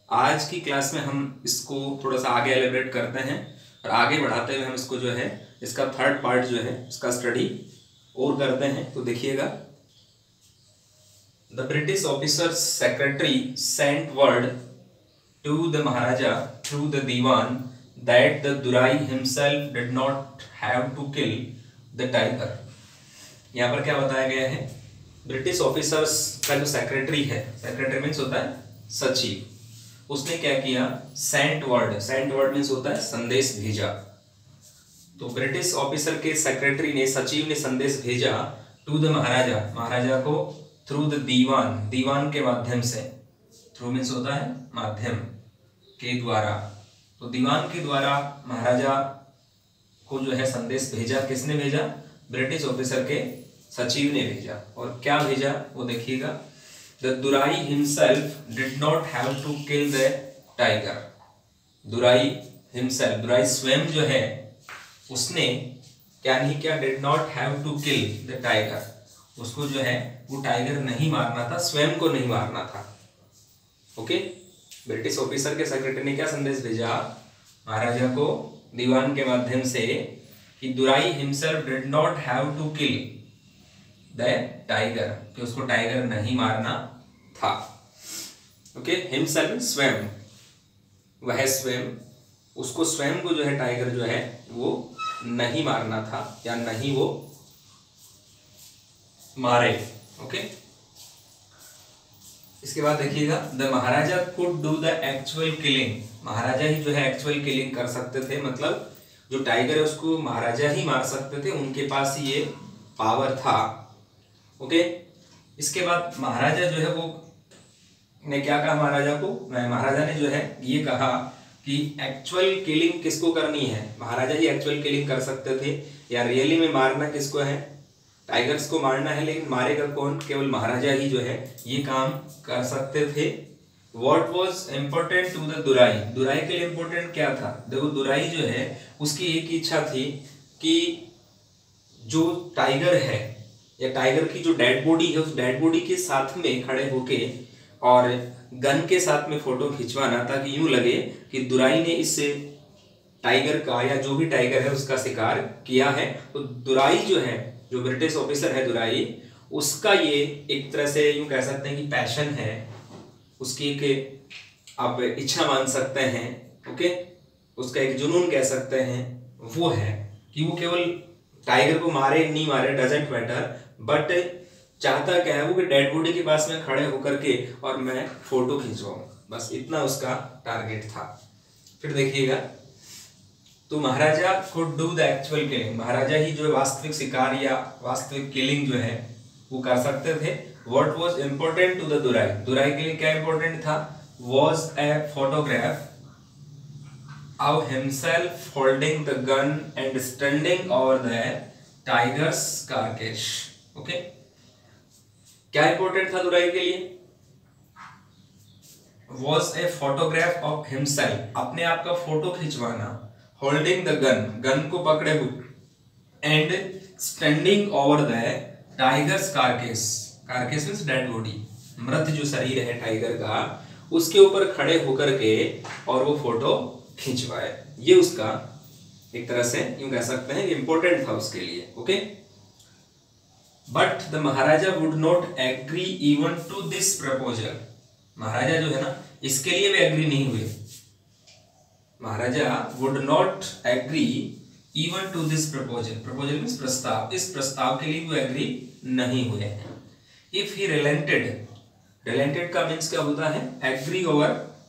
आज की क्लास में हम इसको थोड़ा सा आगे एलिब्रेट करते हैं और आगे बढ़ाते हुए हम इसको जो है इसका थर्ड पार्ट जो है इसका स्टडी और करते हैं। तो देखिएगा, the British officers secretary sent word to the Maharaja through the dewan that the Durai himself did not have to kill the tiger. यहाँ पर क्या बताया गया है, ब्रिटिश ऑफिसर्स का जो सेक्रेटरी है, सेक्रेटरी मीन्स होता है सचिव, उसने क्या किया, सेंट वर्ड मीन्स होता है संदेश भेजा। तो ब्रिटिश ऑफिसर के सेक्रेटरी ने, सचिव ने संदेश भेजा टू द महाराजा को थ्रू द दीवान के माध्यम से। थ्रू मीन्स होता है माध्यम, के द्वारा। तो दीवान के द्वारा महाराजा को जो है संदेश भेजा। किसने भेजा? ब्रिटिश ऑफिसर के सचिव ने भेजा। और क्या भेजा वो देखिएगा, The Durai himself did not have to kill the tiger. दुराई स्वयं जो है उसने क्या नहीं किया, did not have to kill the tiger. उसको जो है वो टाइगर नहीं मारना था, स्वयं को नहीं मारना था। ओके, ब्रिटिश ऑफिसर के सेक्रेटरी ने क्या संदेश भेजा महाराजा को दीवान के माध्यम से कि Durai himself did not have to kill the tiger, कि उसको टाइगर नहीं मारना था। ओके, हिमसेल्फ स्वयं, वह स्वयं, उसको स्वयं को जो है टाइगर जो है वो नहीं मारना था या नहीं वो मारे। ओके, इसके बाद देखिएगा, the Maharaja could do the actual killing. Maharaja ही जो है एक्चुअल किलिंग कर सकते थे, मतलब जो टाइगर है उसको महाराजा ही मार सकते थे, उनके पास ही ये पावर था। ओके, इसके बाद महाराजा जो है वो ने क्या कहा महाराजा को, महाराजा ने जो है ये कहा कि एक्चुअल किलिंग किसको करनी है, महाराजा ही एक्चुअल किलिंग कर सकते थे, या रियली में मारना किसको है, टाइगर्स को मारना है, लेकिन मारेगा कौन, केवल महाराजा ही जो है ये काम कर सकते थे। What was important to the दुराई के लिए इम्पोर्टेंट क्या था? देखो, दुराई जो है उसकी एक इच्छा थी कि जो टाइगर है या टाइगर की जो डेड बॉडी है उस डेड बॉडी के साथ में खड़े होके और गन के साथ में फोटो खिंचवाना, ताकि यूं लगे कि दुराई ने इस टाइगर का या जो भी टाइगर है उसका शिकार किया है। तो दुराई जो है, जो ब्रिटिश ऑफिसर है दुराई, उसका ये एक तरह से यूं कह सकते हैं कि पैशन है, उसकी एक आप इच्छा मान सकते हैं। ओके, उसका एक जुनून कह सकते हैं, वो है कि वो केवल टाइगर को मारे नहीं मारे डजेंट मैटर, बट चाहता क्या है वो कि डेड बॉडी के पास में खड़े होकर के और मैं फोटो खिंचवाऊं, बस इतना उसका टारगेट था। फिर देखिएगा, तो Maharaja could do the actual killing, Maharaja ही जो है वास्तविक शिकार या वास्तविक किलिंग जो है वो कर सकते थे। What was important to the Durai के लिए क्या इंपॉर्टेंट था, was a photograph of himself holding the gun and standing over the tiger's carcass. Okay, क्या इंपॉर्टेंट था दुराई के लिए, was a photograph of himself, अपने आप का फोटो खिंचवाना, holding the गन को पकड़े हुए, and standing over the tiger's carcass means dead body, मृत जो शरीर है टाइगर का उसके ऊपर खड़े होकर के और वो फोटो खिंचवाए। ये उसका एक तरह से यूं कह सकते हैं इंपॉर्टेंट था उसके लिए। Okay, but the Maharaja would not agree even to this proposal, Maharaja जो है ना इसके लिए भी एग्री नहीं हुए। Maharaja would not agree even to this proposal means प्रस्ताव, इस प्रस्ताव के लिए वो एग्री नहीं हुए हैं। इफ ही रिलेंटेड का मीन्स क्या होता है,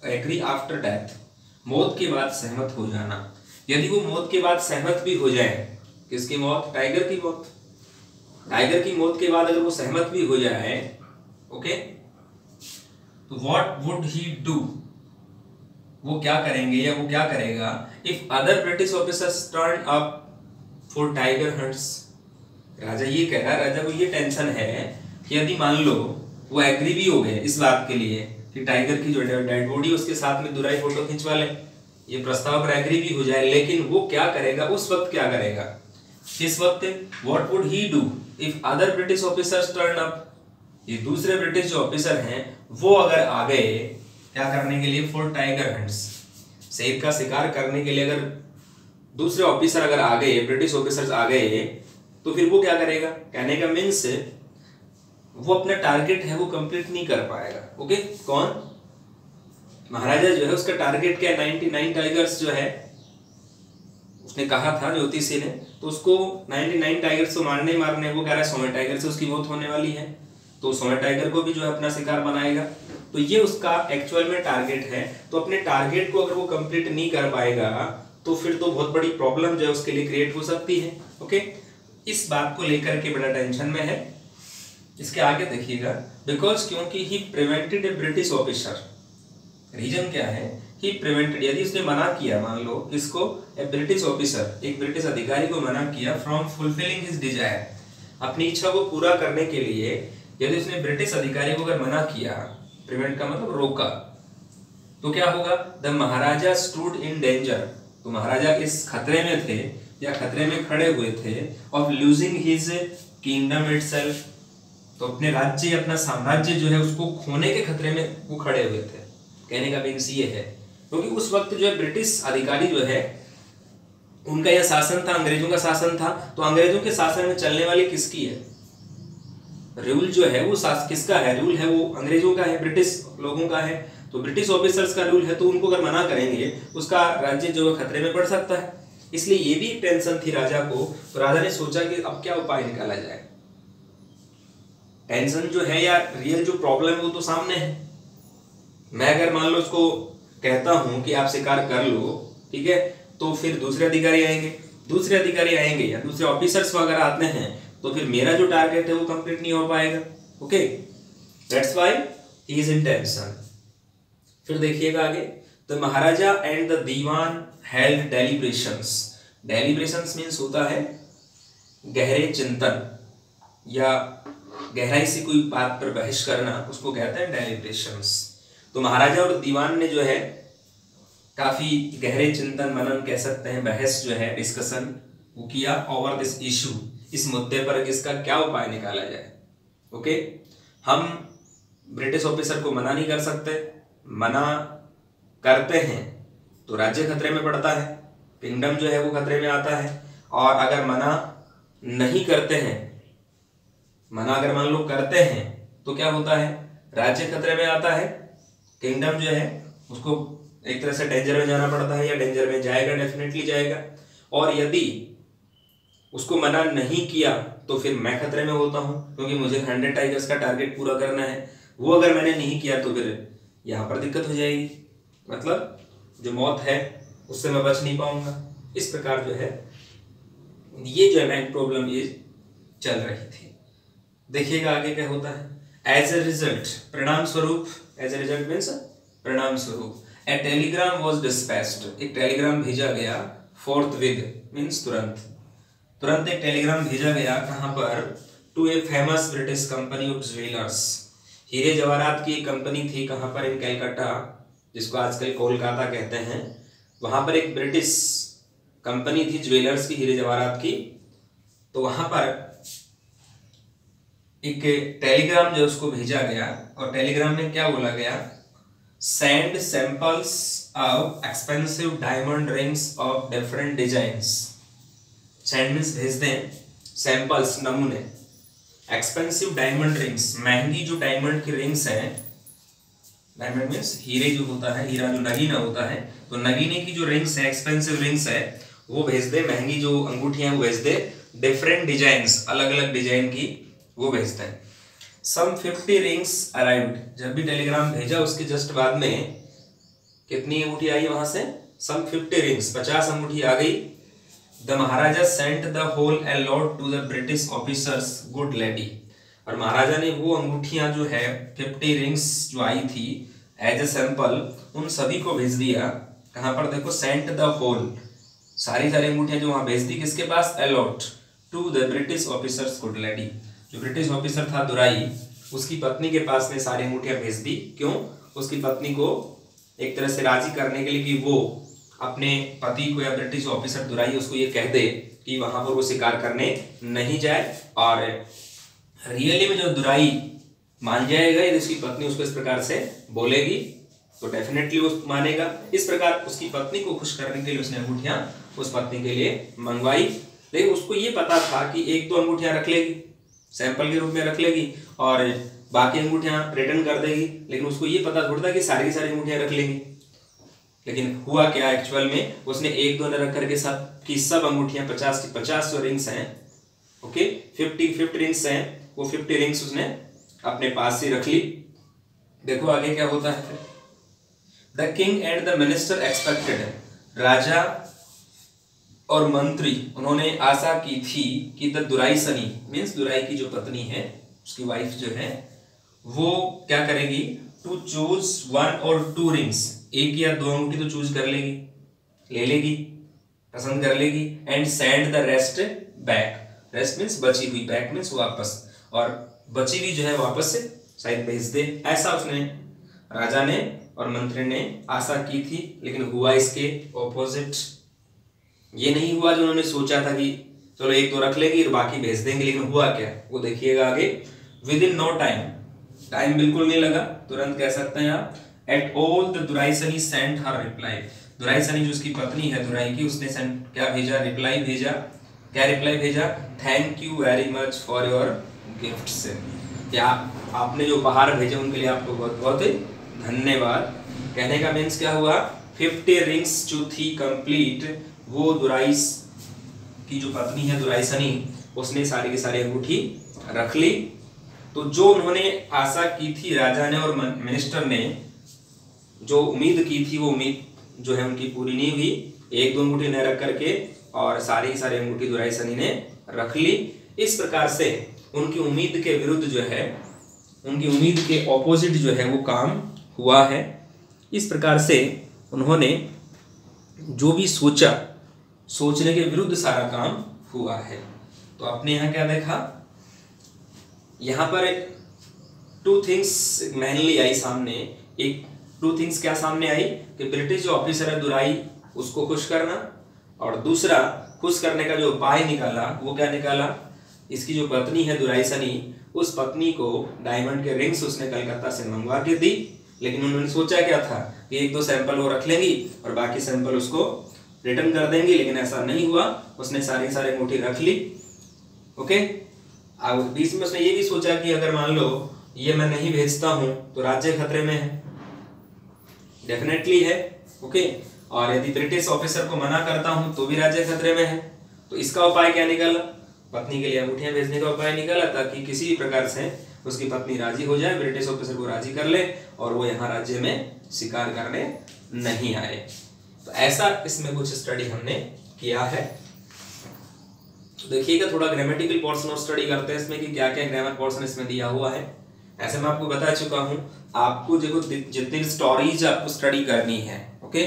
एग्री आफ्टर डेथ, मौत के बाद सहमत हो जाना। यदि वो मौत के बाद सहमत भी हो जाए, किसकी मौत, टाइगर की मौत, टाइगर की मौत के बाद अगर वो सहमत भी हो जाए, ओके, तो व्हाट वुड ही डू, वो क्या करेंगे या वो क्या करेगा, if other British officers turn up for tiger hunts. राजा ये कह रहा है, राजा को ये टेंशन है कि यदि मान लो वो एग्री भी हो गए इस बात के लिए कि टाइगर की जो डेड बॉडी उसके साथ में दुराई फोटो खिंचवा ले, ये प्रस्ताव पर एग्री भी हो जाए, लेकिन वो क्या करेगा, उस वक्त क्या करेगा, इस वक्त what would he do if other British officers turn up, ये दूसरे ब्रिटिश जो ऑफिसर हैं वो अगर आ गए क्या करने के लिए? फॉर टाइगर हंट्स, शेर का शिकार करने के लिए। अगर दूसरे ऑफिसर अगर आ गए, ब्रिटिश ऑफिसर्स आ गए, तो फिर वो क्या करेगा? कहने का मीन्स वो अपना टारगेट है वो कंप्लीट नहीं कर पाएगा। ओके, कौन? महाराजा जो है उसका टारगेट क्या है? 99 टाइगर्स जो है उसने कहा था ज्योतिषी ने, तो उसको 99 टाइगर्स को मारने वो कह रहा है 100 टाइगर से उसकी मौत होने वाली है, तो 100 टाइगर को भी जो है अपना शिकार बनाएगा। तो ये उसका एक्चुअल में टारगेट है। तो अपने टारगेट को अगर वो कंप्लीट नहीं कर पाएगा तो फिर तो बहुत बड़ी प्रॉब्लम जो है उसके लिए क्रिएट हो सकती है। ओके, इस बात को लेकर के बड़ा टेंशन में है। इसके आगे देखिएगा, बिकॉज क्योंकि ही prevented a British officer, reason क्या है? ही प्रिवेंटेड, यदि उसने मना किया, मान लो इसको, ए ब्रिटिश ऑफिसर, एक ब्रिटिश अधिकारी को मना किया फ्रॉम फुलफिलिंग हिज डिजायर, अपनी इच्छा को पूरा करने के लिए यदि उसने ब्रिटिश अधिकारी को अगर मना किया, प्रिवेंट का मतलब रोका, तो क्या होगा? The Maharaja stood in danger, तो महाराजा इस खतरे में थे या खतरे में खड़े हुए थे of losing his kingdom itself, तो अपने राज्य, अपना साम्राज्य जो है उसको खोने के खतरे में वो खड़े हुए थे। कहने का मीन्स ये है, क्योंकि उस वक्त जो है ब्रिटिश अधिकारी जो है उनका यह शासन था, अंग्रेजों का शासन था, तो अंग्रेजों के शासन में चलने वाली किसकी है? रूल जो है वो किसका है? रूल है वो अंग्रेजों का है, ब्रिटिश लोगों का है। तो ब्रिटिश ऑफिसर्स का रूल है, तो उनको अगर मना करेंगे उसका राज्य जो है खतरे में पड़ सकता है। इसलिए ये भी एक टेंशन थी राजा को। तो राजा ने सोचा कि अब क्या उपाय निकाला जाए। टेंशन जो है या रियल जो प्रॉब्लम है वो तो सामने है। मैं अगर मान लो उसको कहता हूं कि आप शिकार कर लो, ठीक है, तो फिर दूसरे अधिकारी आएंगे या दूसरे ऑफिसर्स वगैरह आते हैं, तो फिर मेरा जो टारगेट है वो कंप्लीट नहीं हो पाएगा। Okay, that's why he is in tension. फिर देखिएगा आगे, the Maharaja and the Diwan held deliberations. Deliberations means होता है गहरे चिंतन या गहराई से कोई बात पर बहस करना, उसको कहते हैं डेलिब्रेशंस। तो महाराजा और दीवान ने जो है काफी गहरे चिंतन मनन कह सकते हैं, बहस जो है, डिस्कशन वो किया ओवर दिस इशू, इस मुद्दे पर इसका क्या उपाय निकाला जाए। ओके, हम ब्रिटिश ऑफिसर को मना नहीं कर सकते, मना करते हैं तो राज्य खतरे में पड़ता है, किंगडम जो है वो खतरे में आता है। और अगर मना नहीं करते हैं, मना अगर मान लो करते हैं तो क्या होता है? राज्य खतरे में आता है, किंगडम जो है उसको एक तरह से डेंजर में जाना पड़ता है, या डेंजर में जाएगा, डेफिनेटली जाएगा। और यदि उसको मना नहीं किया तो फिर मैं खतरे में होता हूं, क्योंकि मुझे 100 टाइगर्स का टारगेट पूरा करना है। वो अगर मैंने नहीं किया तो फिर यहाँ पर दिक्कत हो जाएगी, मतलब जो मौत है उससे मैं बच नहीं पाऊंगा। इस प्रकार जो है ये जो है प्रॉब्लम ये चल रही थी। देखिएगा आगे क्या होता है। एज ए रिजल्ट, परिणाम स्वरूप, एज ए रिजल्ट मीन्स परिणाम स्वरूप, ए टेलीग्राम वॉज डिस्पैच्ड, एक टेलीग्राम भेजा गया, फोर्थविथ मीन्स तुरंत एक टेलीग्राम भेजा गया, कहां पर? To a famous British company of jewellers, हीरे जवाहरात की एक कंपनी थी, कहां पर? इन कलकत्ता, जिसको आजकल कोलकाता कहते हैं। वहां पर एक ब्रिटिश कंपनी थी ज्वेलर्स की, हीरे जवाहरात की। तो वहां पर एक टेलीग्राम जो उसको भेजा गया, और टेलीग्राम में क्या बोला गया? Send samples of expensive diamond rings of different designs. Send means भेज दें, सैंपल्स नमूने, एक्सपेंसिव डायमंड रिंग्स, महंगी जो डायमंड की रिंग्स हैं, डायमंड मींस हीरे जो होता है, हीरा जो नगीना होता है, तो नगीने की जो रिंग्स है, एक्सपेंसिव रिंग्स है, वो भेज दे, महंगी जो अंगूठियां वो भेज दे, डिफरेंट डिजाइन्स, अलग अलग डिजाइन की वो भेजता है। सम 50 रिंग्स अराइव्ड, जब भी टेलीग्राम भेजा उसके जस्ट बाद में कितनी अंगूठी आई वहां से? सम 50 रिंग्स, 50 अंगूठी आ गई। The maharaja sent the whole allot to the British officers good lady, और महाराजा ने वो अंगूठियां जो है 50 रिंग्स जो आई थी एज ए सैंपल, उन सभी को भेज दिया। कहां पर? देखो, सेंट द होल, सारी अंगूठियां जो वहां भेज दी, किसके पास? A lot to the British officers good lady, जो ब्रिटिश ऑफिसर था दुराई, उसकी पत्नी के पास में सारी अंगूठियां भेज दी। क्यों? उसकी पत्नी को एक तरह से राजी करने के लिए कि वो अपने पति को, या ब्रिटिश ऑफिसर दुराई उसको ये कह दे कि वहां पर वो शिकार करने नहीं जाए। और रियली में जो दुराई मान जाएगा यदि उसकी पत्नी उसको इस प्रकार से बोलेगी, तो डेफिनेटली वो मानेगा। इस प्रकार उसकी पत्नी को खुश करने के लिए उसने अंगूठियां उस पत्नी के लिए मंगवाई। लेकिन उसको ये पता था कि एक दो अंगूठियां रख लेगी, सैंपल के रूप में रख लेगी और बाकी अंगूठियां रिटर्न कर देगी, लेकिन उसको ये पता थोड़ा था कि सारी की सारी अंगूठियां रख लेंगी। लेकिन हुआ क्या एक्चुअल में, उसने एक दो न रख करके सब की सब अंगूठियां 50 की 50 जो रिंग्स हैं, ओके 50 रिंग्स हैं, वो 50 रिंग्स उसने अपने पास से रख ली। देखो आगे क्या होता है। The king and the minister expected, राजा और मंत्री उन्होंने आशा की थी कि द दुराइसनी मीन्स दुराई की जो पत्नी है, उसकी वाइफ जो है, वो क्या करेगी, टू चूज 1 और 2 रिंग्स, एक या दो अंगूठी तो चूज कर लेगी, ले लेगी, पसंद कर लेगी, and send the rest back, rest means बची हुई, बैक मीन्स वापस, और बची हुई जो है वापस से शायद भेज दे, ऐसा उसने राजा ने और मंत्री ने आशा की थी। लेकिन हुआ इसके ऑपोजिट। ये नहीं हुआ जो उन्होंने सोचा था कि चलो एक दो रख लेंगे और बाकी भेज देंगे, लेकिन हुआ क्या वो देखिएगा आगे। Within no time, time बिल्कुल नहीं लगा, तुरंत कह सकते हैं आप, at all the Duraisani sent her reply, Duraisani जो उसकी पत्नी है दुराई की, उसने सेंट क्या भेजा, रिप्लाई भेजा। क्या रिप्लाई भेजा, thank you very much for your gifts, क्या आपने जो उपहार भेजे उनके लिए आपको बहुत बहुत धन्यवाद। कहने का मीन्स क्या हुआ, 50 रिंग्स जो थी कंप्लीट, वो दुराइस की जो पत्नी है दुराइसनी, उसने सारी की सारी अंगूठी रख ली। तो जो उन्होंने आशा की थी राजा ने और मिनिस्टर ने, जो उम्मीद की थी वो उम्मीद जो है उनकी पूरी नहीं हुई। एक दो अंगूठी न रख करके और सारी की सारी अंगूठी दुराइसनी ने रख ली। इस प्रकार से उनकी उम्मीद के विरुद्ध जो है, उनकी उम्मीद के ऑपोजिट जो है वो काम हुआ है। इस प्रकार से उन्होंने जो भी सोचा, सोचने के विरुद्ध सारा काम हुआ है। तो आपने यहाँ क्या देखा, यहाँ पर 2 थिंग्स मेनली आई सामने। एक 2 थिंग्स क्या सामने आई कि ब्रिटिश जो ऑफिसर है दुराई, उसको खुश करना, और दूसरा खुश करने का जो उपाय निकाला वो क्या निकाला, इसकी जो पत्नी है दुराइसनी, उस पत्नी को डायमंड के रिंग्स उसने कलकत्ता से मंगवा के दी। लेकिन उन्होंने सोचा क्या था कि एक दो सैंपल वो रख लेंगी और बाकी सैंपल उसको रिटर्न कर देंगी, लेकिन ऐसा नहीं हुआ। उसने सारी अंगूठी रख ली, ओके। अब बीच में उसने ये भी सोचा कि अगर मान लो ये मैं नहीं भेजता हूं तो राज्य खतरे में है, डेफिनेटली है, ओके। और यदि ब्रिटिश ऑफिसर को मना करता हूं तो भी राज्य खतरे में है। तो इसका उपाय क्या निकाला, पत्नी के लिए अंगूठियां भेजने का उपाय निकाला, ताकि किसी भी प्रकार से उसकी पत्नी राजी हो जाए, ब्रिटिश ऑफिसर को राजी कर ले और वो यहाँ राज्य में शिकार करने नहीं आए। तो ऐसा इसमें कुछ स्टडी हमने किया है। तो देखिएगा थोड़ा ग्रामेटिकल पोर्शन और स्टडी करते हैं इसमें कि क्या क्या ग्रामर पोर्शन इसमें दिया हुआ है। ऐसे मैं आपको बता चुका हूँ, आपको देखो जितनी स्टोरीज आपको स्टडी करनी है, ओके,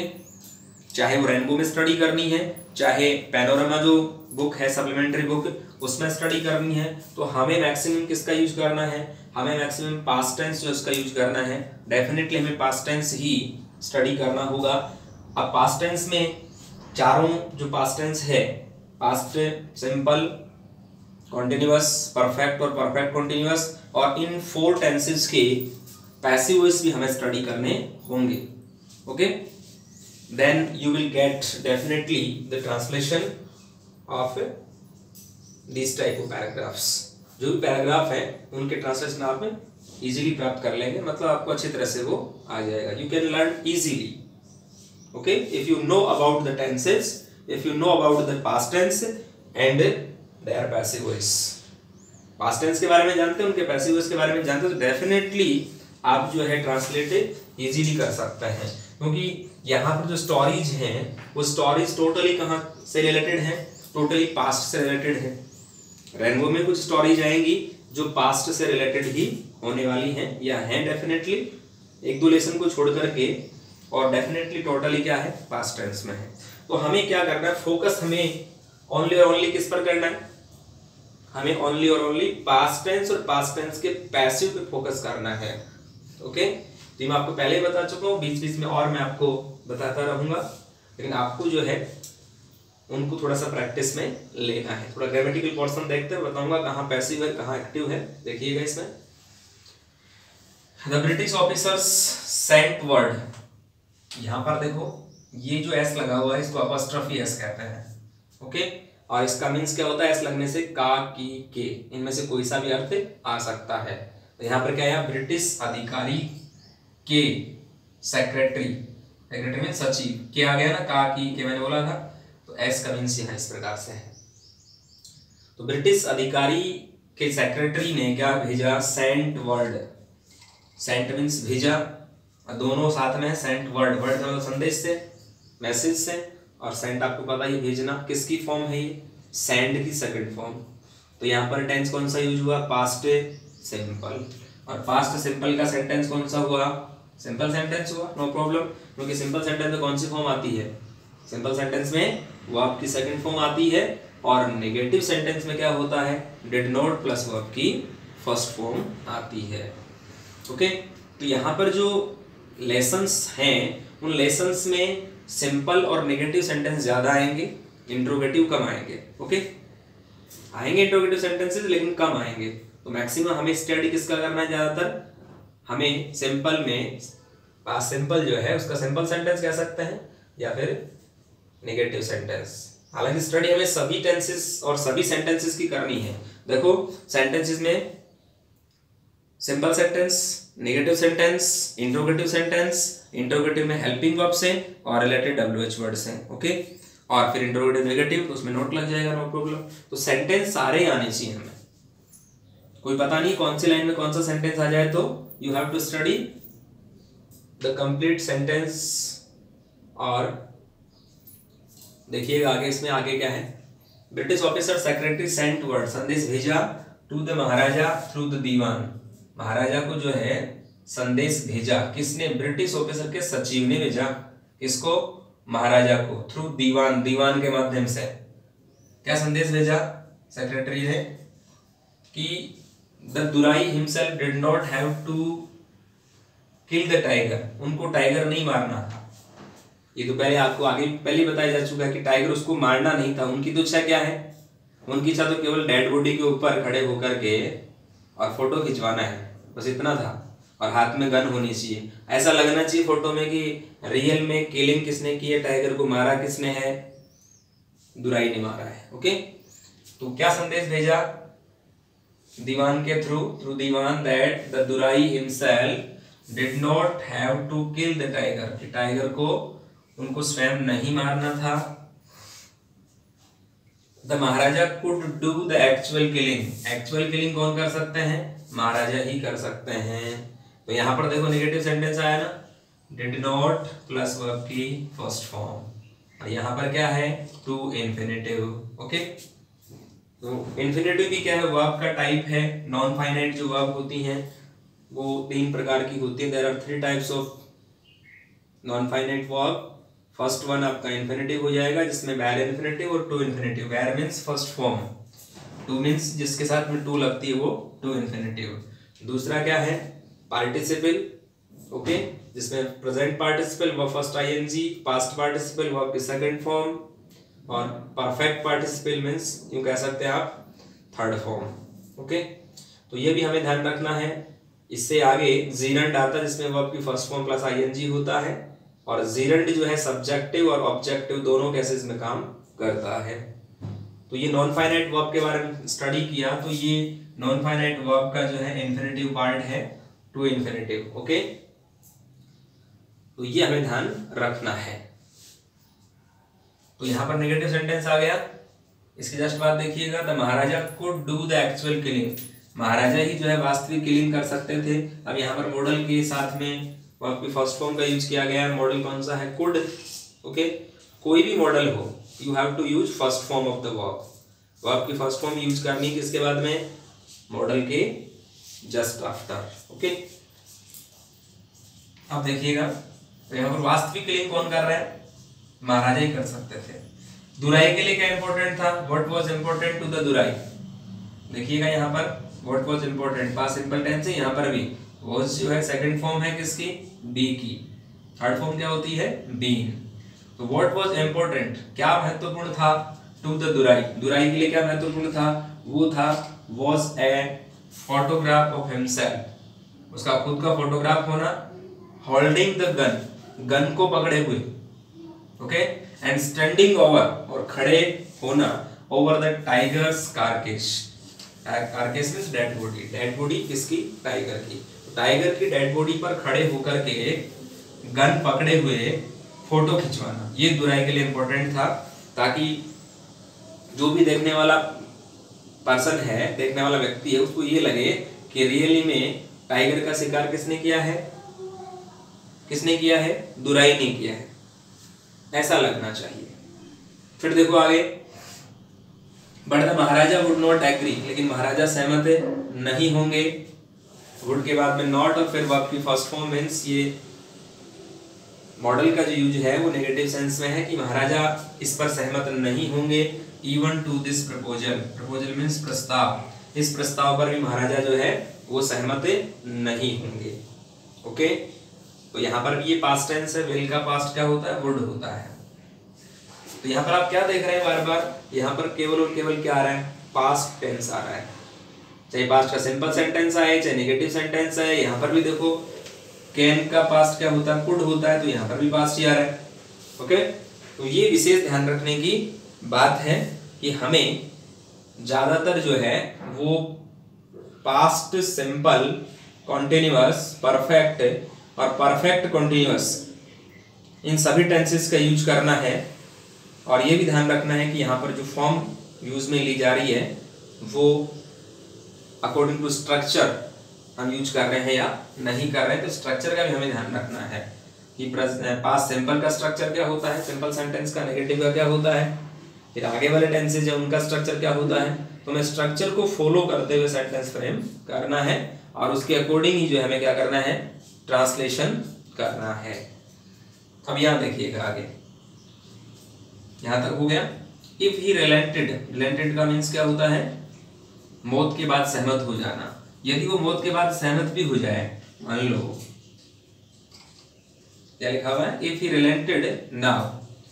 चाहे वो रेनबो में स्टडी करनी है, चाहे पैनोरामा जो बुक है सप्लीमेंट्री बुक उसमें स्टडी करनी है, तो हमें मैक्सिमम किसका यूज करना है, हमें मैक्सिमम पास्ट टेंस जो उसका यूज करना है। डेफिनेटली हमें पास्ट टेंस ही स्टडी करना होगा। अब पास्ट टेंस में चारों जो पास्ट टेंस है, पास्ट सिंपल, कॉन्टिन्यूअस, परफेक्ट और परफेक्ट कॉन्टिन्यूअस, और इन 4 टेंसेस के पैसिव वॉइस भी हमें स्टडी करने होंगे, okay. Then you will get definitely the translation of this type of paragraphs. जो भी पैराग्राफ है उनके ट्रांसलेशन आप इजीली प्राप्त कर लेंगे, मतलब आपको अच्छी तरह से वो आ जाएगा। You can learn easily, okay, if you know about the tenses, if you know about the past tense and their passive voice. Past tense के बारे में जानते हैं, उनके पैसिव वॉइस के बारे में जानते हैं, तो डेफिनेटली आप जो है ट्रांसलेट इजीली कर सकते हैं। क्योंकि यहाँ पर जो स्टोरीज हैं वो स्टोरीज टोटली कहाँ से रिलेटेड हैं, टोटली पास्ट से रिलेटेड है। रेनबो में कुछ स्टोरीज आएंगी जो पास्ट से रिलेटेड ही होने वाली हैं या हैं डेफिनेटली, एक दो लेसन को छोड़ करके, और डेफिनेटली टोटली क्या है, पास्ट टेंस में है। तो हमें क्या करना है, फोकस हमें ओनली और ओनली किस पर करना है, हमें ओनली और ओनली पास्ट टेंस और पास्ट टेंस के पैसिव पे फोकस करना है, ओके। तो मैं आपको पहले ही बता चुका हूँ, बीच बीच में और मैं आपको बताता रहूंगा, लेकिन आपको जो है उनको थोड़ा सा प्रैक्टिस में लेना है। थोड़ा ग्रामेटिकल पोर्शन देखते हैं, बताऊंगा कहाँ पैसिव है कहाँ एक्टिव है। देखिएगा इसमें, the British officers sent word, यहाँ पर देखो ये जो एस लगा हुआ है इसको अपॉस्ट्रोफी एस कहते हैं, ओके। और इसका मीन्स क्या होता है, एस लगने से का, की, के, इनमें से कोई सा भी अर्थ आ सकता है। तो यहाँ पर क्या है, ब्रिटिश अधिकारी के सेक्रेटरी, सेक्रेटरी में सचिव, के आ गया ना, का, की, के मैंने बोला था, तो एस का मीन्स यहाँ इस प्रकार से है। तो ब्रिटिश अधिकारी के सेक्रेटरी ने क्या भेजा, सेंट वर्ड, सेंट मीन्स भेजा, दोनों साथ में है, सेंट वर्ड, वर्ड मतलब संदेश से, मैसेज से, और सेंट आपको पता ही भेजना, किसकी फॉर्म है ये, सेंड की सेकंड फॉर्म। तो यहाँ पर टेंस कौन सा यूज हुआ, पास्ट सिंपल, और पास्ट सिंपल का सेंटेंस कौन सा हुआ, सिंपल सेंटेंस हुआ, नो प्रॉब्लम, क्योंकि सिंपल सेंटेंस में कौन सी फॉर्म आती है, सिंपल सेंटेंस में वर्ब की सेकंड फॉर्म आती है, और नेगेटिव सेंटेंस में क्या होता है, डिड नॉट प्लस वर्ब की फर्स्ट फॉर्म आती है, ओके। तो यहाँ पर जो लेसन्स हैं उन लेसन्स में सिंपल और नेगेटिव सेंटेंस ज्यादा आएंगे, इंट्रोगेटिव कम आएंगे, ओके। आएंगे इंट्रोगेटिव सेंटेंसेस लेकिन कम आएंगे। तो मैक्सिमम हमें स्टडी किसका करना है, ज्यादातर हमें सिंपल में, पास्ट सिंपल जो है उसका सिंपल सेंटेंस कह सकते हैं या फिर नेगेटिव सेंटेंस। हालांकि स्टडी हमें सभी टेंसेस और सभी सेंटेंसेस की करनी है। देखो सेंटेंसेस में simple sentence, negative sentence, interrogative sentence, interrogative में हेल्पिंग वर्ब्स हैं और रिलेटेड डब्ल्यूएच वर्ड्स हैं, ओके। और फिर इंट्रोगेटिव नेगेटिव तो उसमें नोट लग जाएगा, नो प्रॉब्लम। तो सेंटेंस सारे आने चाहिए हमें, कोई पता नहीं कौन सी लाइन में कौन सा सेंटेंस आ जाए, तो you have to study the complete sentence. और देखिएगा आगे, इसमें आगे क्या है, British officer secretary sent word, संदेश भेजा to the Maharaja through the Dewan, Maharaja को जो है संदेश भेजा, किसने, ब्रिटिश ऑफिसर के सचिव ने भेजा, किसको, महाराजा को, थ्रू दीवान, दीवान के माध्यम से। क्या संदेश भेजा सेक्रेटरी ने, कि the Durai himself did not have to kill the tiger, उनको टाइगर नहीं मारना था। ये तो पहले आपको आगे पहले बताया जा चुका है कि टाइगर उसको मारना नहीं था। उनकी तो इच्छा क्या है, उनकी इच्छा तो केवल डेड बॉडी के ऊपर खड़े होकर के और फोटो खिंचवाना है, बस इतना था। और हाथ में गन होनी चाहिए, ऐसा लगना चाहिए फोटो में कि रियल में किलिंग किसने की है, टाइगर को मारा किसने है, दुराई ने मारा है, ओके। तो क्या संदेश भेजा दीवान के थ्रू, थ्रू दीवान, that the Durai himself did not have to kill the tiger, कि टाइगर को उनको स्वयं नहीं मारना था। The Maharaja could do the actual killing, actual killing कौन कर सकते हैं, महाराजा ही कर सकते हैं। तो यहाँ पर देखो नेगेटिव सेंटेंस आया ना, डिड नॉट प्लस वर्ब की फर्स्ट फॉर्म, और यहाँ पर क्या है, टू इन्फिनेटिव, ओके। तो इन्फिनेटिव भी क्या है, वर्ब का टाइप है। नॉन फाइनाइट जो वर्ब होती हैं वो 3 प्रकार की होती है। There are 3 types of non finite verb. First one आपका इन्फिनेटिव हो जाएगा, जिसमें वेर इन्फिनेटिव और to infinitive. Bare means first form, to means जिसके साथ में टू लगती है वो टू इन्फिनेटिव। दूसरा क्या है, पार्टिसिपल, ओके, जिसमें present participle verb first ING, past participle verb की सेकंड फॉर्म, और परफेक्ट पार्टिसिपल मीन्स यूं कह सकते हैं आप थर्ड फॉर्म, ओके। तो ये भी हमें ध्यान रखना है। इससे आगे जीरंड आता है, जिसमें वर्ब की फर्स्ट फॉर्म प्लस आईएनजी होता है, और जीरंड जो है सब्जेक्टिव और ऑब्जेक्टिव दोनों केसेस में काम करता है। तो ये नॉन फाइनाइट वर्ब के बारे में स्टडी किया। तो ये नॉन फाइनाइट वर्ब का जो है इन्फिनेटिव पार्ट है टू इन्फिनेटिव, ओके। तो ये हमें ध्यान रखना है। तो यहां पर नेगेटिव सेंटेंस आ गया। इसकी जस्ट बात देखिएगा, the Maharaja could do the actual killing, Maharaja ही जो है वास्तविक किलिंग कर सकते थे। अब यहाँ पर मॉडल के साथ में वर्ब की फर्स्ट फॉर्म का यूज किया गया है। मॉडल कौन सा है, कुड, ओके। कोई भी मॉडल हो, you have to use first form of the verb. Verb की फर्स्ट फॉर्म यूज करनी है किसके बाद में, मॉडल के जस्ट आफ्टर, ओके। अब देखिएगा, तो यहाँ पर वास्तविक किलिंग कौन कर रहा है, महाराजा ही कर सकते थे। दुराई के लिए क्या इंपॉर्टेंट था, what was important to the Durai. देखिएगा यहाँ पर what was important, past simple tense है। यहाँ पर भी वाज जो है सेकंड फॉर्म है किसकी, बी की। थर्ड फॉर्म क्या होती है, बीन। तो व्हाट वाज इंपॉर्टेंट, क्या महत्वपूर्ण था, टू द दुराई, दुराई के लिए क्या महत्वपूर्ण था, वो था was a photograph of himself, उसका खुद का फोटोग्राफ होना, होल्डिंग द गन, गन को पकड़े हुए, ओके, एंड स्टैंडिंग ओवर, और खड़े होना, over the tiger's carcass. Carcass means dead body, dead body किसकी? टाइगर की। तो टाइगर की डेड बॉडी पर खड़े होकर के गन पकड़े हुए फोटो खिंचवाना, ये दुराई के लिए इंपॉर्टेंट था, ताकि जो भी देखने वाला पर्सन है, देखने वाला व्यक्ति है, उसको ये लगे कि रियली में टाइगर का शिकार किसने किया है? किसने किया है? दुराई ने किया है, ऐसा लगना चाहिए। फिर देखो आगे, but the Maharaja would not agree, लेकिन महाराजा सहमत नहीं होंगे। वुड के बाद में नॉट और फिर वर्ब की फर्स्ट फॉर्म मींस, ये मॉडल का जो यूज है वो नेगेटिव सेंस में है कि महाराजा इस पर सहमत नहीं होंगे। Even to this proposal, proposal means प्रस्ताव, इस प्रस्ताव पर भी महाराजा जो है वो सहमत नहीं होंगे। ओके, तो यहाँ पर भी ये पास्ट टेंस है, विल का पास्ट क्या होता है? वुड होता है। तो यहाँ पर आप क्या देख रहे हैं? बार बार यहाँ पर केवल और केवल क्या आ रहा है? पास्ट टेंस आ रहा है, चाहे पास्ट का सिंपल सेंटेंस आए चाहे नेगेटिव सेंटेंस आए। यहाँ पर भी देखो कैन का पास्ट क्या होता है? कुड होता है, तो यहाँ पर भी पास्ट ही आ रहा है। ओके, तो ये विशेष ध्यान रखने की बात है कि हमें ज्यादातर जो है वो पास्ट सिंपल कॉन्टिन्यूअस परफेक्ट और परफेक्ट कॉन्टिन्यूअस इन सभी टेंसेस का यूज करना है। और ये भी ध्यान रखना है कि यहाँ पर जो फॉर्म यूज में ली जा रही है वो अकॉर्डिंग टू स्ट्रक्चर हम यूज कर रहे हैं या नहीं कर रहे हैं। तो स्ट्रक्चर का भी हमें ध्यान रखना है कि पास्ट सिंपल का स्ट्रक्चर क्या होता है, सिंपल सेंटेंस का नेगेटिव का क्या होता है, फिर आगे वाले टेंसेज है उनका स्ट्रक्चर क्या होता है। तो हमें स्ट्रक्चर को फॉलो करते हुए सेंटेंस फ्रेम करना है और उसके अकॉर्डिंग ही जो है हमें क्या करना है? ट्रांसलेशन करना है। अब यहाँ देखिएगा आगे, यहाँ तक हो गया। इफ ही रिलेंटेड, रिलेंटेड का मीन्स क्या होता है? मौत के बाद सहमत हो जाना। यदि वो मौत के बाद सहमत भी हो जाए, मान लो क्या लिखा हुआ है? इफ ही रिलेंटेड नाउ,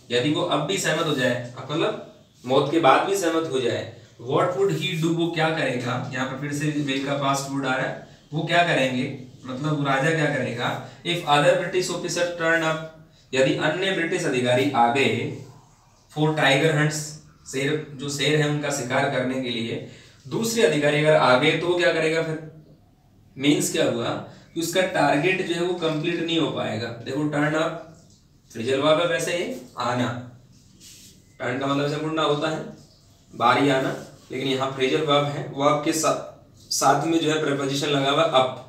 यदि वो अब भी सहमत हो जाए, मतलब मौत के बाद भी सहमत हो जाए, व्हाट वुड ही डू, वो क्या करेगा? यहाँ पर फिर से विल का पास्ट वुड आ रहा है, वो क्या करेंगे, मतलब वो राजा क्या करेगा? If other British officer turn up, यदि अन्य ब्रिटिश अधिकारी आ गए फॉर टाइगर हंट्स, शेर, जो शेर है उनका शिकार करने के लिए दूसरे अधिकारी अगर आ गए तो वो क्या करेगा? फिर मीन्स क्या हुआ कि उसका टारगेट जो है वो कंप्लीट नहीं हो पाएगा। देखो टर्न अप फ्रेजल वर्ब है, वैसे ये आना, टर्न का मतलब से मुड़ना होता है, बारी आना, लेकिन यहाँ फ्रेजल वर्ब है, वर्ब के साथ में जो है प्रीपोजिशन लगा हुआ अप।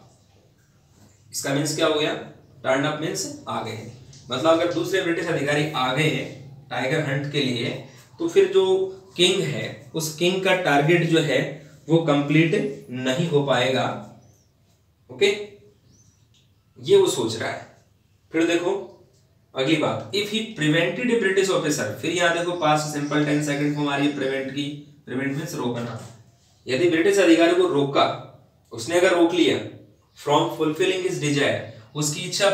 इसका मीन्स क्या हो गया? टर्न अप मीन्स आ गए। मतलब अगर दूसरे ब्रिटिश अधिकारी आ गए टाइगर हंट के लिए तो फिर जो किंग है उस किंग का टारगेट जो है वो कंप्लीट नहीं हो पाएगा। ओके, ये वो सोच रहा है। फिर देखो अगली बात, if he prevented a British officer, फिर यहां देखो past simple tense second form आ रही है प्रिवेंट की, प्रिवेंट मींस रोकना। यदि ब्रिटिश अधिकारी को रोका, उसने अगर रोक लिया फ्रॉम फुलफिलिंग हिज डिजायर, उसकी इच्छा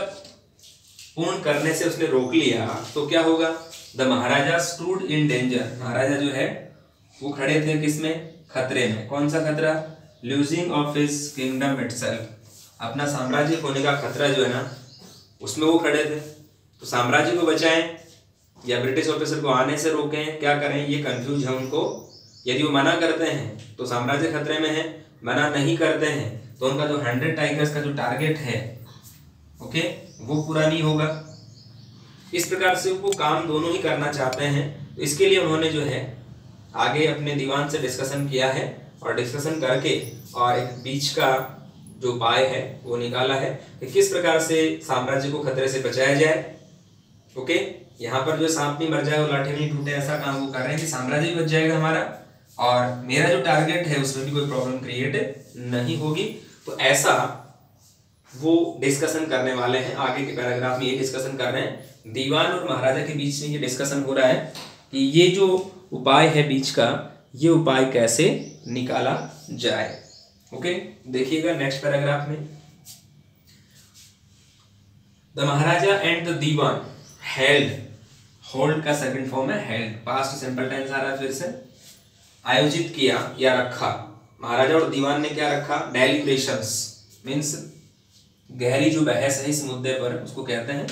पूर्ण करने से उसने रोक लिया, तो क्या होगा? The Maharaja stood in danger, Maharaja जो है वो खड़े थे किसमें? खतरे में। कौन सा खतरा? Losing of his kingdom itself, अपना साम्राज्य खोने का खतरा जो है ना उसमें वो खड़े थे। तो साम्राज्य को बचाएं या ब्रिटिश ऑफिसर को आने से रोकें, क्या करें? ये कंफ्यूज है उनको। यदि वो मना करते हैं तो साम्राज्य खतरे में है, मना नहीं करते हैं तो उनका जो 100 टाइगर्स का जो टारगेट है, ओके, वो पूरा नहीं होगा। इस प्रकार से वो काम दोनों ही करना चाहते हैं। तो इसके लिए उन्होंने जो है आगे अपने दीवान से डिस्कशन किया है और डिस्कशन करके और एक बीच का जो उपाय है वो निकाला है कि किस प्रकार से साम्राज्य को खतरे से बचाया जाए। ओके, यहाँ पर जो सांप नहीं मर जाए और लाठी नहीं टूटे, ऐसा काम वो कर रहे हैं कि साम्राज्य भी बच जाएगा हमारा और मेरा जो टारगेट है उसमें भी कोई प्रॉब्लम क्रिएट नहीं होगी। तो ऐसा वो डिस्कशन करने वाले हैं। आगे के पैराग्राफ में ये डिस्कशन कर रहे हैं, दीवान और महाराजा के बीच में ये डिस्कशन हो रहा है कि ये जो उपाय है बीच का, ये उपाय कैसे निकाला जाए। ओके, देखिएगा नेक्स्ट पैराग्राफ में, the Maharaja and the Diwan held, hold का सेकंड फॉर्म है हेल्ड, पास्ट सिंपल टेंस आ रहा है फिर से, आयोजित किया या रखा। महाराजा और दीवान ने क्या रखा? डेलिब्रेशंस मीन्स गहरी जो बहस है इस मुद्दे पर उसको कहते हैं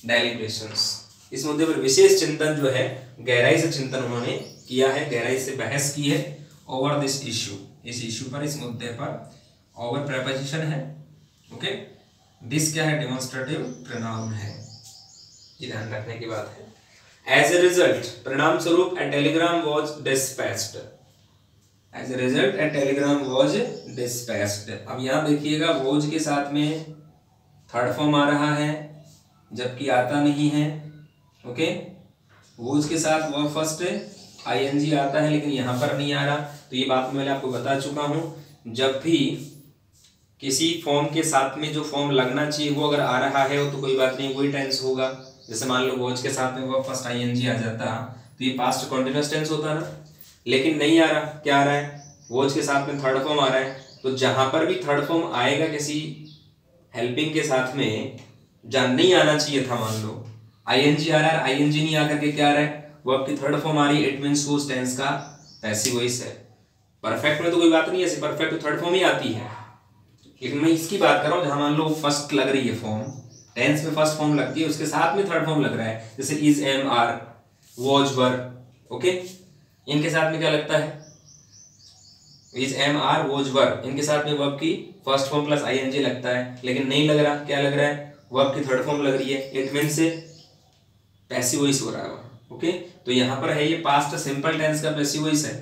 डेलिब्रेशंस। इस मुद्दे पर विशेष चिंतन जो है, गहराई से चिंतन उन्होंने किया है, गहराई से बहस की है ओवर दिस इश्यू, इस इश्यू पर, इस मुद्दे पर। ओवर प्रेपोजिशन है, ओके। दिस क्या है, डेमोन्स्ट्रेटिव प्रोनाउन है, ये ध्यान रखने की बात है। एज ए रिजल्ट, परिणाम स्वरूप, a telegram was dispatched. As a result a telegram was dispatched. अब यहाँ देखिएगा वॉज के साथ में थर्ड फॉर्म आ रहा है, जबकि आता नहीं है, ओके। वॉज के साथ वर्ब फर्स्ट आईएनजी आता है, लेकिन यहाँ पर नहीं आ रहा। तो ये बात मैं आपको बता चुका हूँ, जब भी किसी फॉर्म के साथ में जो फॉर्म लगना चाहिए वो अगर आ रहा है तो कोई बात नहीं, वही टेंस होगा। जैसे मान लो वॉज के साथ में वर्ब फर्स्ट आईएनजी आ जाता तो ये पास्ट कॉन्टिन्यूअस टेंस होता ना, लेकिन नहीं आ रहा। क्या आ रहा है, वॉज के साथ में थर्ड फॉर्म आ रहा है। तो जहां पर भी थर्ड फॉर्म आएगा किसी हेल्पिंग के साथ में, जहां नहीं आना चाहिए था, मान लो आईएनजी आ रहा है, आईएनजी नहीं आकर के क्या आ रहा है, वर्ब की थर्ड फॉर्म आ रही है, इट मींस उस टेंस का पैसिव वॉइस है। परफेक्ट में तो कोई बात नहीं है, परफेक्ट तो थर्ड फॉर्म ही आती है, लेकिन मैं इसकी बात कर रहा हूँ जहां मान लो फर्स्ट लग रही है फॉर्म, टेंस में फर्स्ट फॉर्म लगती है, उसके साथ में थर्ड फॉर्म लग रहा है, जैसे is, am, are, was, were, okay. इनके साथ में क्या लगता है, is, am, are, was, were, इनके साथ में वर्ब की फर्स्ट फॉर्म प्लस आईएनजी लगता है, लेकिन नहीं लग रहा। क्या लग रहा है, वर्ब की थर्ड फॉर्म लग रही है, इट मींस से पैसिव वॉइस हो रहा है, ओके। तो यहाँ पर है ये पास्ट सिंपल टेंस का पैसिव वॉइस है,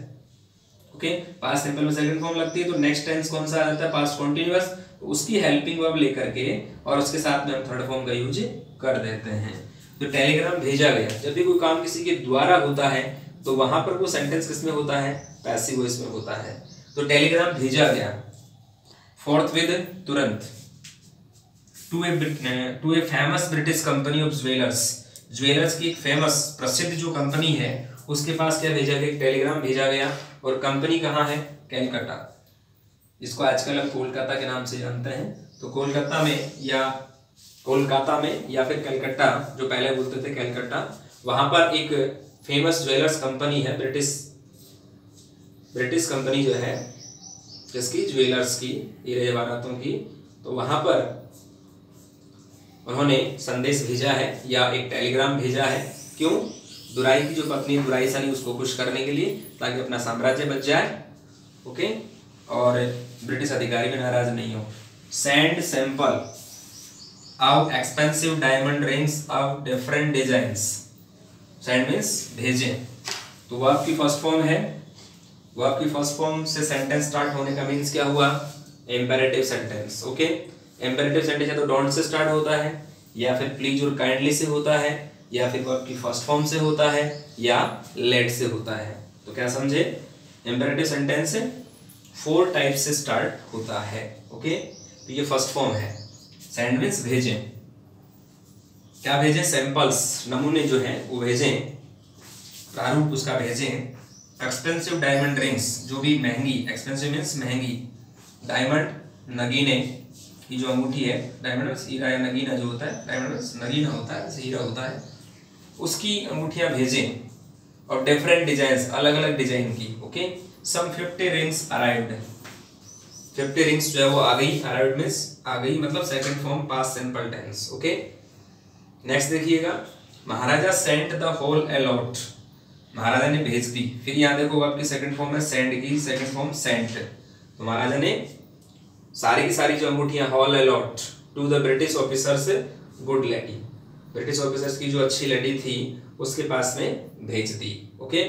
ओके। पास्ट सिंपल में सेकंड फॉर्म लगती है, तो नेक्स्ट टेंस कौन सा आ जाता है, पास्ट कॉन्टिन्यूअस। तो उसकी हेल्पिंग वर्ब लेकर के और उसके साथ में हम थर्ड फॉर्म का यूज कर देते हैं। तो टेलीग्राम भेजा गया, जब भी कोई काम किसी के द्वारा होता है तो वहां पर वो सेंटेंस किसमें होता है, पैसिव वॉइस में होता है। तो टेलीग्राम भेजा गया, फोर्थविथ, तुरंत, to a famous British company of jewellers. Jewellers की एक फेमस प्रसिद्ध जो कंपनी है उसके पास क्या भेजा गया, टेलीग्राम भेजा गया। और कंपनी कहाँ है, कैलकाटा, जिसको आजकल हम कोलकाता के नाम से जानते हैं। तो कोलकाता में या फिर कलकत्ता, जो पहले बोलते थे कैलकाटा, वहां पर एक फेमस ज्वेलर्स कंपनी है, ब्रिटिश कंपनी जो है, जिसकी ज्वेलर्स की, हीरे जवाहरातों की। तो वहां पर उन्होंने संदेश भेजा है या एक टेलीग्राम भेजा है। क्यों, दुराई की जो पत्नी दुराई सनी, उसको खुश करने के लिए, ताकि अपना साम्राज्य बच जाए, ओके, और ब्रिटिश अधिकारी भी नाराज नहीं हो। Send sample of expensive diamond rings of different designs. Send means भेजें। तो वर्ब की फर्स्ट फॉर्म है, वर्ब की फर्स्ट फॉर्म से सेंटेंस स्टार्ट होने का मीन्स क्या हुआ, imperative sentence, okay. Imperative sentence है तो डोंट से स्टार्ट होता है, या फिर प्लीज और काइंडली से होता है, या फिर वर्ब की फर्स्ट फॉर्म से होता है, या लेट से होता है। तो क्या समझे, इंपेरेटिव सेंटेंस 4 टाइप से स्टार्ट होता है, ओके। तो ये फर्स्ट फॉर्म है, सेंड मींस भेजें। क्या भेजें, सैंपल्स, नमूने जो हैं वो भेजें, प्रारूप उसका भेजें। एक्सपेंसिव डायमंड रिंग्स, जो भी महंगी, एक्सपेंसिव मींस महंगी, डायमंड, नगीने की जो अंगूठी है, डायमंड मींस हीरा या नगीना जो होता है, डायमंड मींस नगीना होता है, जैसे हीरा होता है, उसकी अंगूठियां भेजें। और डिफरेंट डिजाइन, अलग अलग डिजाइन की, ओके। सम 50 रिंग्स अराइव्ड, 50 रिंग्स जो है वो आ गई, अराइव्ड मींस आ गई, मतलब second form past simple tense, okay. Next देखिएगा, Maharaja sent the whole a lot, Maharaja ने भेज दी। फिर यहाँ देखो आपकी सेकंड फॉर्म है सेंड की, सेकंड फॉर्म सेंट। तो महाराजा ने सारी की सारी जो अंगूठियां, whole allot to the British officers good lady, British officers की जो अच्छी लेडी थी उसके पास में भेज दी, ओके।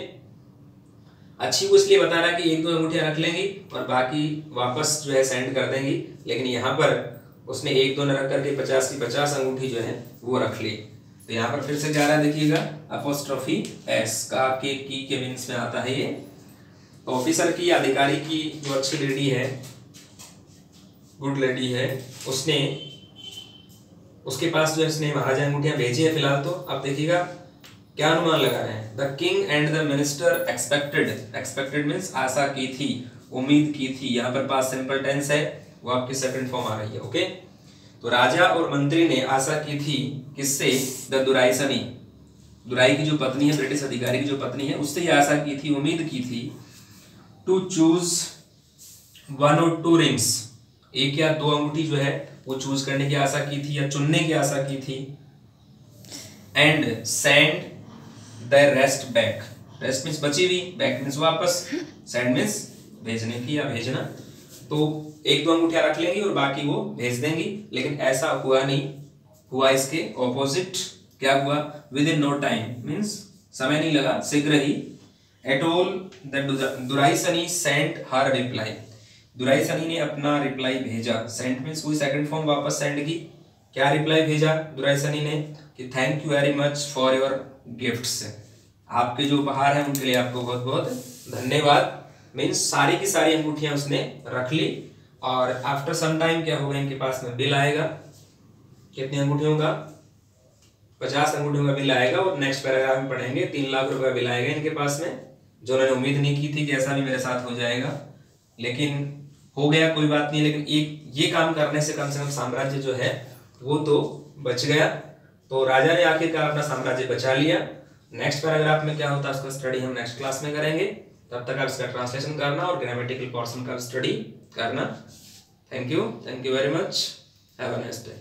अच्छी वो इसलिए बता रहा है कि 1-2 अंगूठियां रख लेंगी और बाकी वापस जो है सेंड कर देंगी, लेकिन यहाँ पर उसने 1-2 न रख करके 50 की 50 अंगूठी जो है वो रख ली। तो यहाँ पर फिर से क्या रहा है देखिएगा, अपोस्ट्रोफी एस का आपके की के मीन्स में आता है ये। ऑफिसर की, अधिकारी की जो अच्छी लेडी है, गुड लेडी है, उसने, उसके पास जो इसने महाराजा अंगूठियां भेजी है फिलहाल। तो अब देखिएगा क्या अनुमान लगा रहे हैं, the king and the minister expected, expected means आशा की थी, उम्मीद की थी। यहाँ पर पास्ट सिंपल टेंस है, वो आपकी सेकंड फॉर्म आ रही है, ओके। तो राजा और मंत्री ने आशा की थी, किससे, द दुराइसनी, दुराई की जो पत्नी है, ब्रिटिश अधिकारी की जो पत्नी है, उससे ही आशा की थी, उम्मीद की थी, टू चूज 1 or 2 रिंग्स, 1 या 2 अंगूठी जो है वो चूज करने की आशा की थी या चुनने की आशा की थी, and send the rest back. Rest means बची हुई, बैक मीन्स वापस, सेंड मीन्स भेजने की या भेजना। तो एक दो अंगूठियां रख लेंगी और बाकी वो भेज देंगी, लेकिन ऐसा हुआ नहीं, हुआ इसके ऑपोजिट। क्या हुआ? Within no time means समय नहीं लगा, शीघ्र ही। At all the Duraisani sent her reply. Duraisani ने अपना रिप्लाई भेजा। सेंट मीन्स वही सेकंड फॉर्म वापस सेंड की। क्या रिप्लाई भेजा दुराइसनी ने? कि thank you very much for your gifts. आपके जो उपहार हैं उनके लिए आपको बहुत बहुत धन्यवाद। मीन्स सारी की सारी अंगूठियां उसने रख ली। और आफ्टर सम टाइम क्या होगा, इनके पास में बिल आएगा। कितनी अंगूठियों का? 50 अंगूठियों का बिल आएगा। और नेक्स्ट पैराग्राफ में पढ़ेंगे 3 लाख रुपए बिल आएगा इनके पास में, जो उन्होंने उम्मीद नहीं की थी कि ऐसा भी मेरे साथ हो जाएगा, लेकिन हो गया, कोई बात नहीं। लेकिन एक ये काम करने से कम साम्राज्य जो है वो तो बच गया। तो राजा ने आखिरकार अपना साम्राज्य बचा लिया। नेक्स्ट पैराग्राफ में क्या होता है उसका स्टडी हम नेक्स्ट क्लास में करेंगे। तब तक आप इसका ट्रांसलेशन करना और ग्रामेटिकल पोर्शन का स्टडी करना। Thank you very much, have a nice day.